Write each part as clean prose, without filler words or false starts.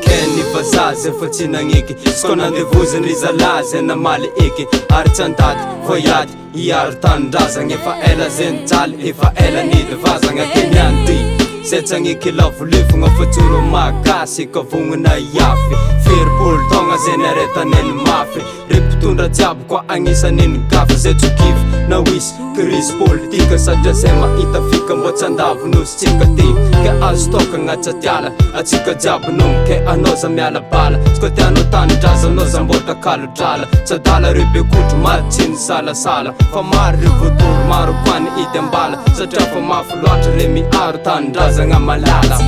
Kenny vazazy efa tsy nagniky izy koa nandevozany ry zalazy namaly eky ary tsy andady voyady hiaro tanindrazagna efa ela zeny jaly efa ela nidy vazagna kenyanty zay tsy agniky lavolevagna fa tsoro magasy kavognana iafy feripolo taogna zay naretaneny mafy repitondra jiaby koa agnisaneny gafy zay tsokivy na wisy crise politika satria zay mahita fika mbô tsy andavonositsika ty ke azo toka agnaty atiala atsika jiaby nomo ke anao za miala bala sy koa tianao tanindraza anao za mbô takalo drala tsy adala reo be kotro matsiny salasala fa maro reo voatoro maro koany ity ambala satria fa mafy loatra re miaro tanindrazagna malala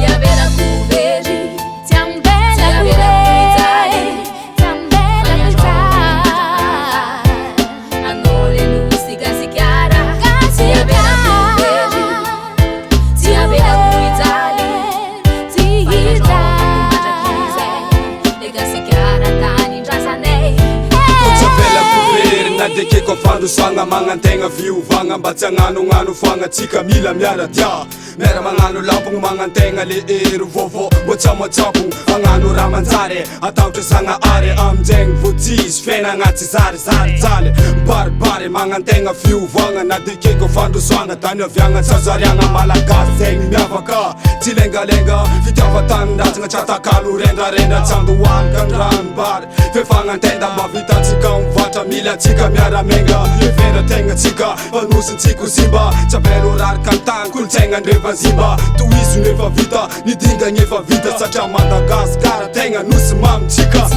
Deke ko fandosagna magnantegna fiovagna mba tsy agnanognano fogna tsika mila miaradia mera magnano lampogno magnantegna le ero vôvô mbô tsy amatsampogno agnano raha manjary ataotry zagnahary amizegny voatsisy fiaina agnaty zarizarijaly baribary magnantegna fiovagna na deke ko fandosagna tany aviagna tsazariagna malagasy zegny miavaka tsy lengalenga fitiava tanindrazagna tsy atakalo rendrarendra tsy andohalika andranobary fefagnantenda mba vitatsika mivatra mila tsika miaramenga levera tegna tsika fanosintsika simba tsy avelo rarika antany kolotsaigna andreva zimba toizony efa vita nidingagny efa vita satria Madagasikara tegna nosy mamitsika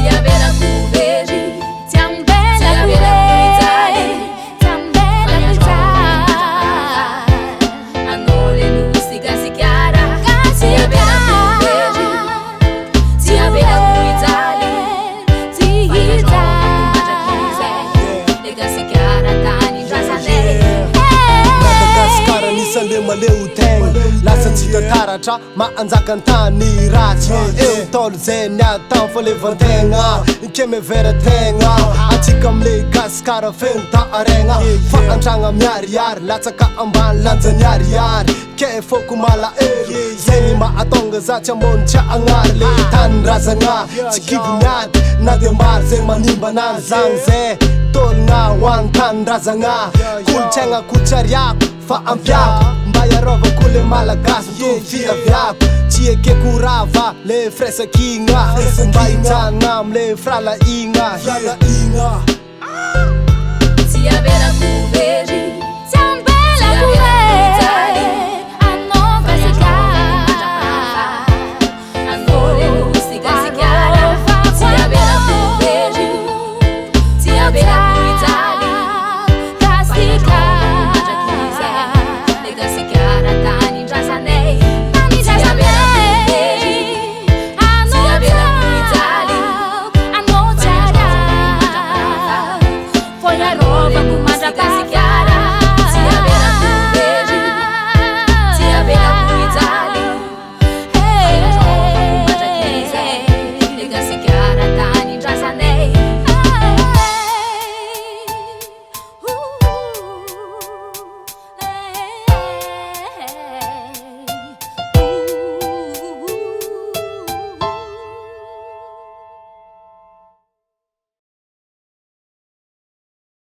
maleo tegna lasa tsy tataratra maanjaka antany ratsy eo tolo zay niatao fa levantegna ikeme vera tegna atsika amle gasikara feno ta aregna fa antragna miariary latsaka ambany lanjany ariary ke foko malahery zegny maatonga za tsy ambony tsy agnary le tanindrazagna tsy kivy miady na de maro zegny manimba nany zagny zay tologna hoany tanindrazagna kolotsaigna kotsariako fa ampiako mba iarovako le malagasy mitovy fiaviako tsy ekeko rava le firaisakigna mba hijanona amle fralaigna